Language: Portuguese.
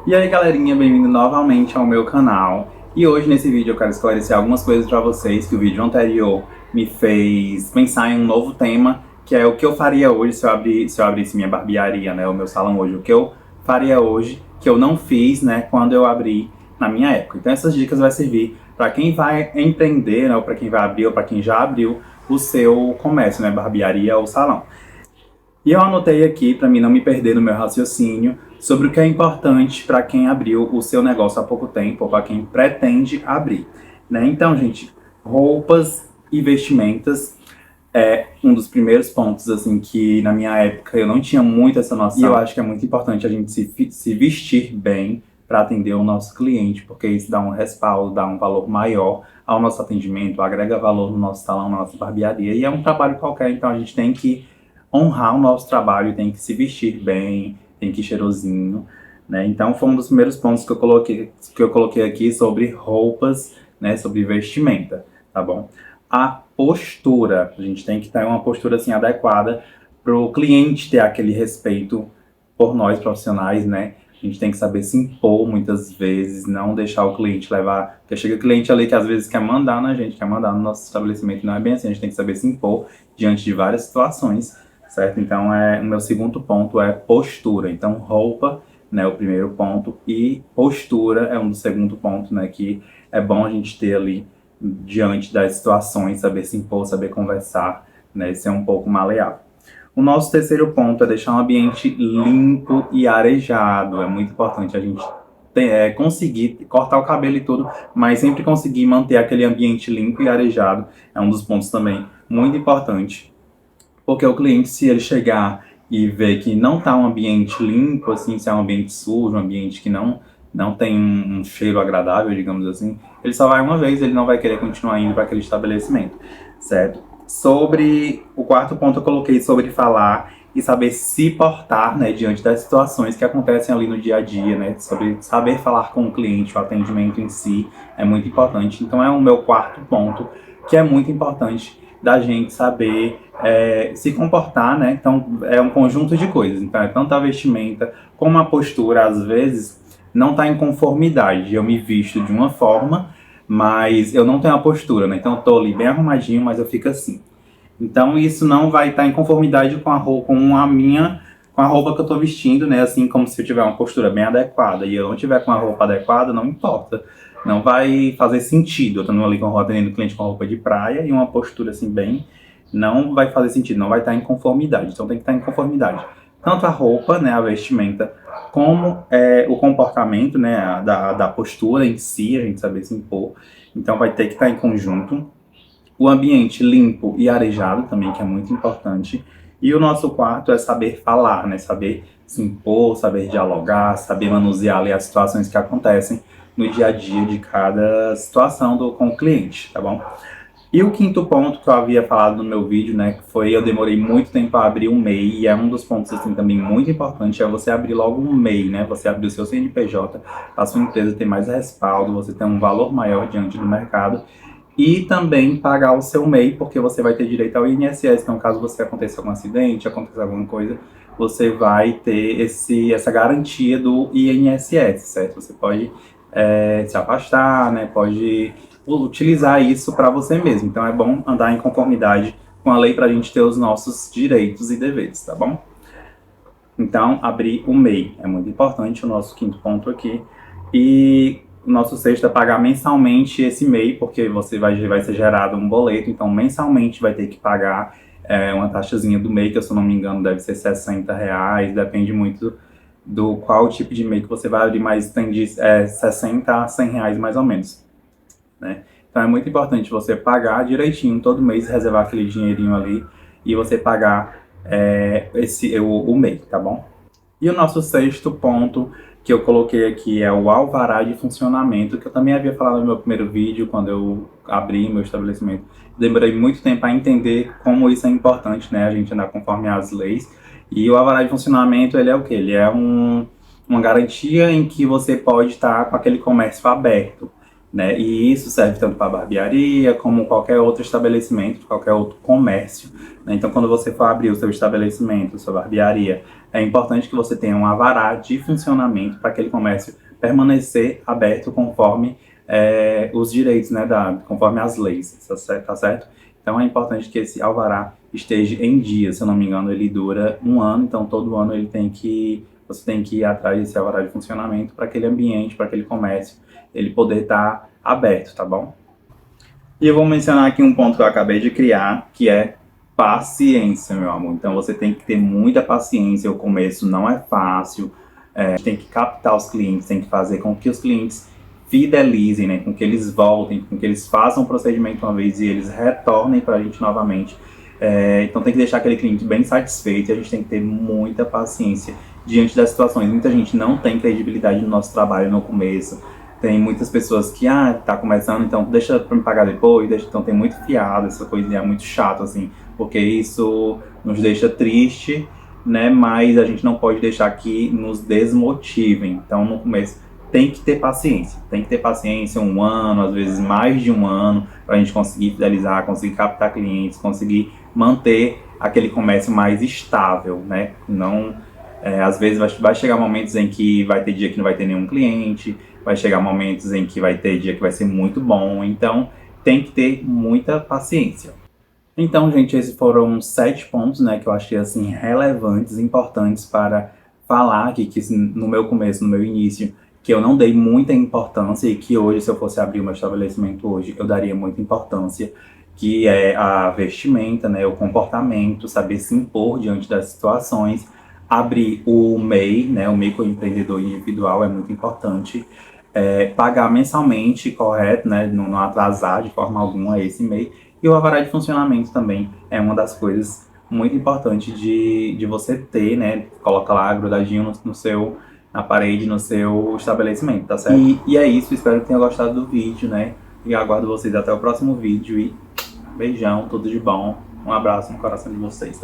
E aí galerinha, bem-vindo novamente ao meu canal. E hoje nesse vídeo eu quero esclarecer algumas coisas para vocês que o vídeo anterior me fez pensar em um novo tema, que é o que eu faria hoje se eu abrisse minha barbearia, né, o meu salão hoje, o que eu faria hoje, que eu não fiz, né, quando eu abri na minha época. Então essas dicas vai servir para quem vai empreender, né, ou para quem vai abrir, ou para quem já abriu o seu comércio, né, barbearia ou salão. E eu anotei aqui, para mim não me perder no meu raciocínio, sobre o que é importante para quem abriu o seu negócio há pouco tempo, ou para quem pretende abrir, né? Então, gente, roupas e vestimentas é um dos primeiros pontos, assim, que na minha época eu não tinha muito essa noção. E eu acho que é muito importante a gente se vestir bem para atender o nosso cliente, porque isso dá um respaldo, dá um valor maior ao nosso atendimento, agrega valor no nosso salão, na nossa barbearia. E é um trabalho qualquer, então a gente tem que honrar o nosso trabalho, tem que se vestir bem, tem que ir cheirosinho, né? Então foi um dos primeiros pontos que eu coloquei aqui sobre roupas, né, sobre vestimenta, tá bom? A postura, a gente tem que ter uma postura assim adequada para o cliente ter aquele respeito por nós profissionais, né? A gente tem que saber se impor muitas vezes, não deixar o cliente levar, porque chega cliente ali que às vezes quer mandar na gente, quer mandar no nosso estabelecimento, não é bem assim, a gente tem que saber se impor diante de várias situações, certo? Então, o meu segundo ponto é postura. Então, roupa, né, o primeiro ponto, e postura é um do segundo ponto, né, que é bom a gente ter ali diante das situações, saber se impor, saber conversar, né, ser um pouco maleável. O nosso terceiro ponto é deixar um ambiente limpo e arejado. É muito importante a gente conseguir cortar o cabelo e tudo, mas sempre conseguir manter aquele ambiente limpo e arejado. É um dos pontos também muito importante, porque o cliente, se ele chegar e ver que não está um ambiente limpo, assim, se é um ambiente sujo, um ambiente que não tem um cheiro agradável, digamos assim, ele só vai uma vez, ele não vai querer continuar indo para aquele estabelecimento, certo? Sobre o quarto ponto eu coloquei sobre falar e saber se portar, né, diante das situações que acontecem ali no dia a dia, né, sobre saber falar com o cliente, o atendimento em si é muito importante. Então é o meu quarto ponto, que é muito importante da gente saber se comportar, né? Então é um conjunto de coisas. Então é tanto a vestimenta como a postura, às vezes, não está em conformidade. Eu me visto de uma forma, mas eu não tenho a postura, né? Então eu tô ali bem arrumadinho, mas eu fico assim. Então isso não vai estar em conformidade com a roupa, com a roupa que eu estou vestindo, né? Assim como se eu tiver uma postura bem adequada e eu não tiver com a roupa adequada, não importa. Não vai fazer sentido. Eu estando ali atendendo o cliente com roupa de praia e uma postura assim bem, não vai fazer sentido, não vai estar em conformidade. Então tem que estar em conformidade. Tanto a roupa, né, a vestimenta, como o comportamento, né, da postura em si, a gente saber se impor. Então vai ter que estar em conjunto. O ambiente limpo e arejado também, que é muito importante. E o nosso quarto é saber falar, né? Saber se impor, saber dialogar, saber manusear ali as situações que acontecem no dia a dia de cada situação com o cliente, tá bom? E o quinto ponto que eu havia falado no meu vídeo, né, que foi eu demorei muito tempo a abrir um MEI, e é um dos pontos assim também muito importante, é você abrir logo um MEI, né? Você abrir o seu CNPJ, a sua empresa ter mais respaldo, você ter um valor maior diante do mercado. E também pagar o seu MEI, porque você vai ter direito ao INSS. Então, caso você aconteça algum acidente, aconteça alguma coisa, você vai ter essa garantia do INSS, certo? Você pode se afastar, né? Pode utilizar isso para você mesmo. Então, é bom andar em conformidade com a lei para a gente ter os nossos direitos e deveres, tá bom? Então, abrir o MEI é muito importante, o nosso quinto ponto aqui. E o nosso sexto é pagar mensalmente esse MEI, porque vai ser gerado um boleto, então mensalmente vai ter que pagar uma taxazinha do MEI, que se eu não me engano deve ser R$ 60, depende muito do qual tipo de MEI que você vai abrir, mas tem de 60 a R$ 100 mais ou menos, né? Então é muito importante você pagar direitinho todo mês, reservar aquele dinheirinho ali e você pagar o MEI, tá bom? E o nosso sexto ponto que eu coloquei aqui é o alvará de funcionamento, que eu também havia falado no meu primeiro vídeo, quando eu abri meu estabelecimento. Demorei muito tempo a entender como isso é importante, né? A gente andar conforme as leis. E o alvará de funcionamento, ele é o quê? Ele é uma garantia em que você pode estar com aquele comércio aberto, né? E isso serve tanto para barbearia como qualquer outro estabelecimento, qualquer outro comércio, né? Então, quando você for abrir o seu estabelecimento, sua barbearia, é importante que você tenha um alvará de funcionamento para aquele comércio permanecer aberto conforme os direitos, né, conforme as leis, tá certo? Então, é importante que esse alvará esteja em dia. Se eu não me engano, ele dura um ano, então todo ano você tem que ir atrás desse alvará de funcionamento para aquele ambiente, para aquele comércio, ele poder estar aberto, tá bom? E eu vou mencionar aqui um ponto que eu acabei de criar, que é paciência, meu amor. Então você tem que ter muita paciência, o começo não é fácil, tem que captar os clientes, tem que fazer com que os clientes fidelizem, né, com que eles voltem, com que eles façam o procedimento uma vez e eles retornem para a gente novamente. Então tem que deixar aquele cliente bem satisfeito e a gente tem que ter muita paciência diante das situações. Muita gente não tem credibilidade no nosso trabalho no começo. Tem muitas pessoas que, tá começando, então deixa pra me pagar depois, então tem muito fiado, essa coisa é muito chato, assim, porque isso nos deixa triste, né, mas a gente não pode deixar que nos desmotivem. Então, no começo, tem que ter paciência, um ano, às vezes mais de um ano, pra gente conseguir fidelizar, conseguir captar clientes, conseguir manter aquele comércio mais estável, né, não... às vezes vai chegar momentos em que vai ter dia que não vai ter nenhum cliente, vai chegar momentos em que vai ter dia que vai ser muito bom, então tem que ter muita paciência. Então, gente, esses foram 7 pontos, né, que eu achei, assim, relevantes, importantes para falar aqui, que no meu começo, no meu início, que eu não dei muita importância e que hoje, se eu fosse abrir o meu estabelecimento hoje, eu daria muita importância, que é a vestimenta, né, o comportamento, saber se impor diante das situações, abrir o MEI, né, o microempreendedor individual é muito importante, pagar mensalmente, correto, né, não atrasar de forma alguma esse MEI, e o alvará de funcionamento também é uma das coisas muito importantes de você ter, né, coloca lá grudadinho na parede, no seu estabelecimento, tá certo? E é isso, espero que tenha gostado do vídeo, né, e aguardo vocês até o próximo vídeo e beijão, tudo de bom, um abraço no coração de vocês, tá?